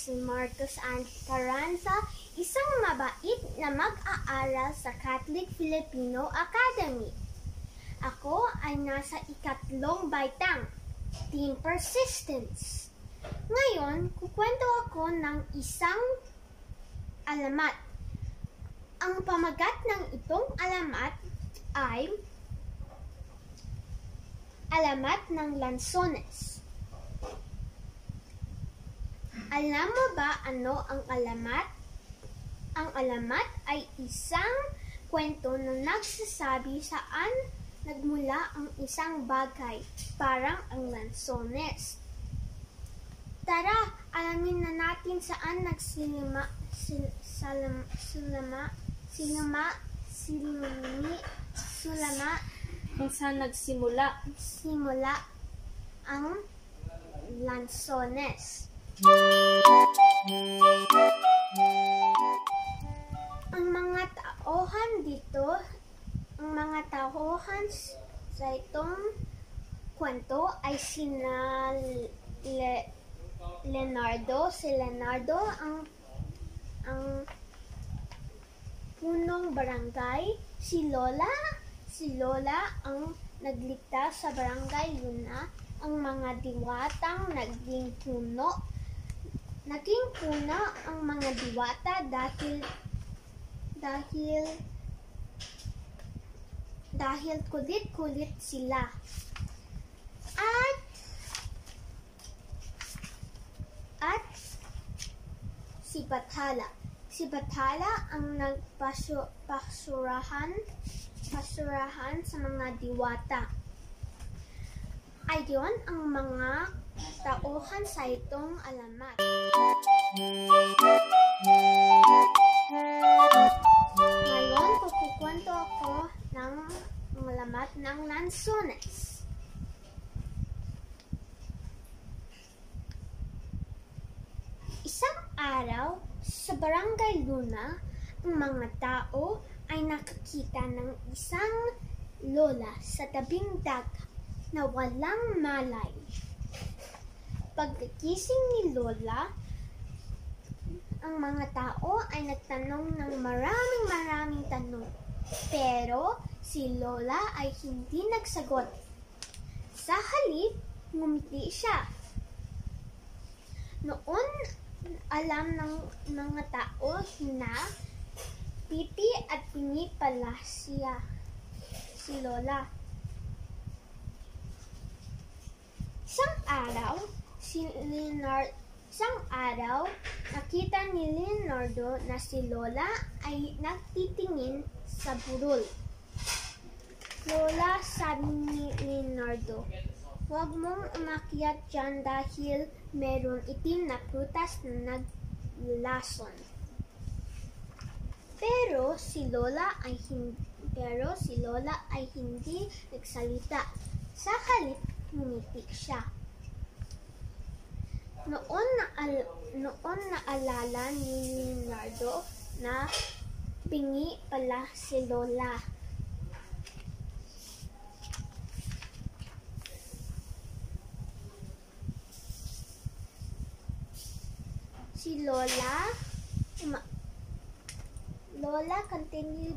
si Marcos Ann Carranza, isang mabait na mag-aaral sa Catholic Filipino Academy. Ako ay nasa ikatlong baitang, Team Persistence. Ngayon, kukwento ako ng isang alamat. Ang pamagat ng itong alamat ay Alamat ng Lanzones. Alam mo ba ano ang alamat? Ang alamat ay isang kwento na nagsasabi saan nagmula ang isang bagay, parang ang lanzones. Tara, alamin na natin saan kung saan nagsimula ang lanzones. Ang mga tauhan sa itong kwento ay sina Leonardo. Si Leonardo ang punong barangay. Si Lola ang nagligtas sa barangay Luna. Ang mga diwatang naging puno. Naging puno ang mga diwata dahil kulit-kulit sila. At si Bathala ang nagpasurahan sa mga diwata. Ayon ang mga tauhan sa itong alamat. Ngayon, kukukwento ako ng alamat ng lanzones. Isang araw, sa Barangay Luna, ang mga tao ay nakakita ng isang lola sa tabing dagat na walang malay. Pagkakising ni Lola, ang mga tao ay nagtanong ng maraming tanong. Pero si Lola ay hindi nagsagot. Sa halip, ngumiti siya. Noon, alam ng mga tao na pipi at pingi pala si Lola. Isang araw, nakita ni Leonardo na si Lola ay nagtitingin sa burol. Lola, sabi ni Leonardo, huwag mong umakyat dyan dahil meron itim na prutas na naglason. Pero si Lola ay hindi nagsalita. Sa halip, ngumiti siya. Noon naalala ni Leonardo na pingi pala si Lola. Si Lola continued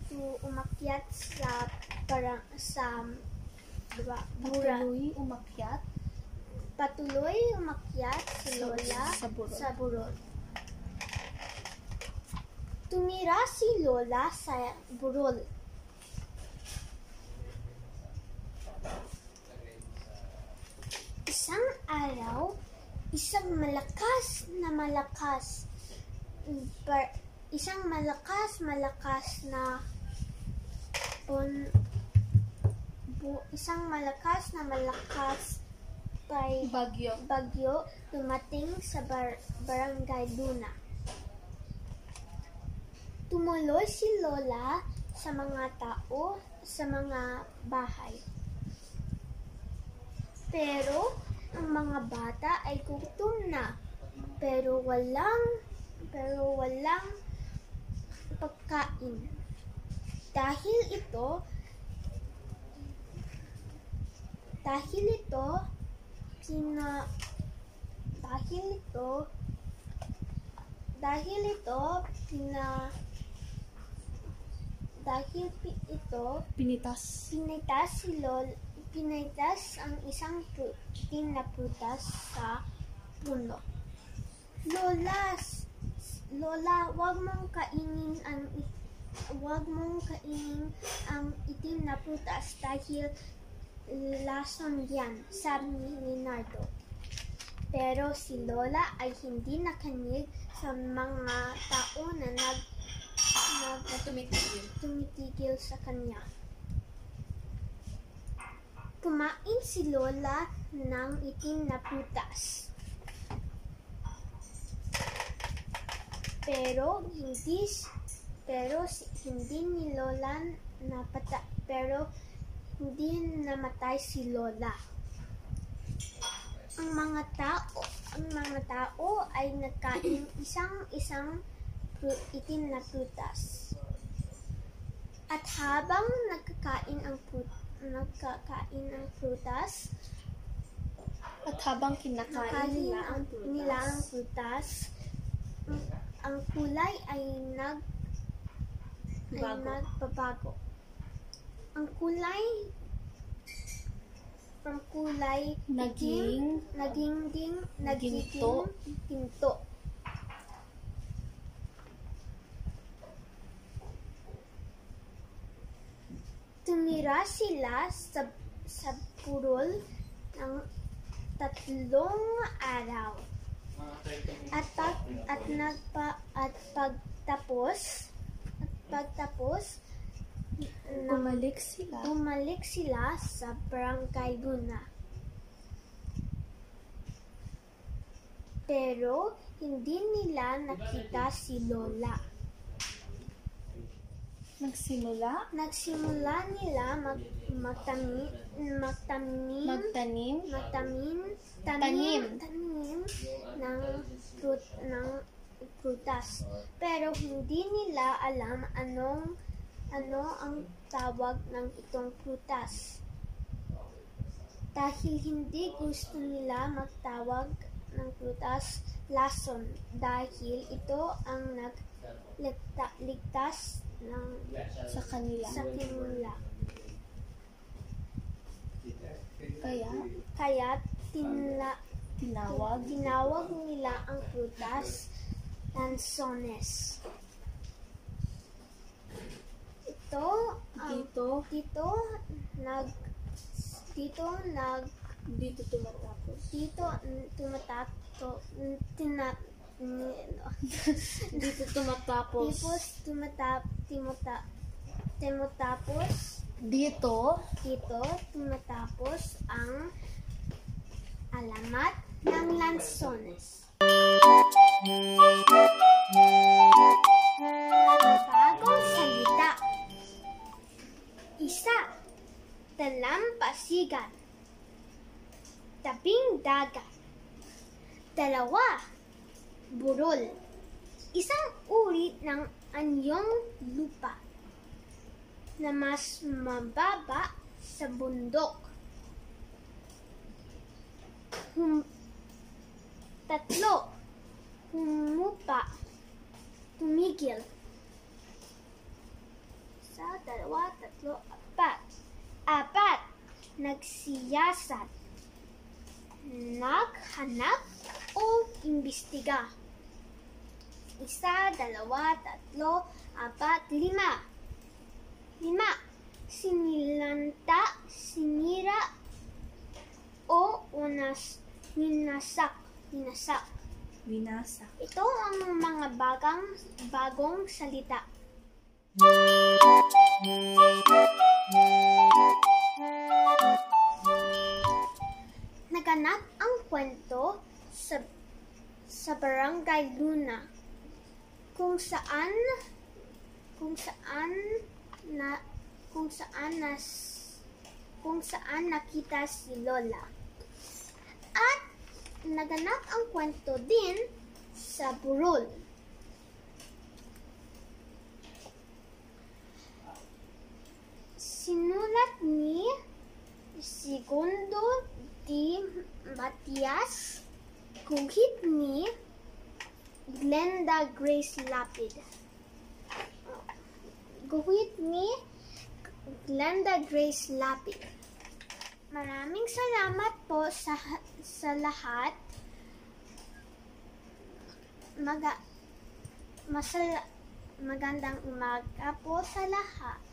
to umakyat Patuloy umakyat si Lola sa burol. Tumira si Lola sa burol. Isang araw, isang malakas bagyo dumating sa Barangay Luna. Tumuloy si Lola sa mga tao, sa mga bahay. Pero ang mga bata ay gutom na, pero walang pagkain. Dahil ito, Dahil ito, Pinitas. pinitas ang isang itim na prutas sa puno. Lola, wag mong kainin ang itim na prutas dahil lason yan, sabi ni Leonardo. Pero si Lola ay hindi nakinig sa mga tao na tumitigil sa kanya. Kumain si Lola ng itim na prutas. Pero hindi namatay si Lola. Ang mga tao ay nagkain isang itim na prutas. At habang nagkakain ang prutas, At habang kinakain nila ang prutas, ang kulay ay nagbabago. Ang kulay from kulay naging ginto. Tumira sila sa burol ng 3 araw. At pagtapos bumalik sila sa Barangay Luna. Pero hindi nila nakita si Lola. Nagsimula nila magtanim ng prutas. Pero hindi nila alam ano ang tawag ng itong prutas. Dahil hindi gusto nila magtawag ng prutas lason, dahil ito ang nagligtas sa kanila. Kaya tinawag nila ang prutas lansones. Dito tumatapos ang alamat ng lansones. Bagong salita. 1. Dalampasigan. Tabing dagat. 2. Burol. Isang uri ng anyong lupa na mas mababa sa bundok. 3. Humupa. Tumigil. 1, 2, 3, 4. Nagsiyasat. Naghanap o imbestiga. 1, 2, 3, 4, 5. 5. Sinilanta, sinira, o winasak. Ito ang mga bagong salita. Naganap ang kwento sa Barangay Luna, kung saan nakita si Lola. At naganap ang kwento din sa burol. Sinulat ni Segundo Matias. Guhit ni Glenda Grace Lapid. Guhit ni Glenda Grace Lapid. Maraming salamat po sa lahat. Magandang umaga po sa lahat.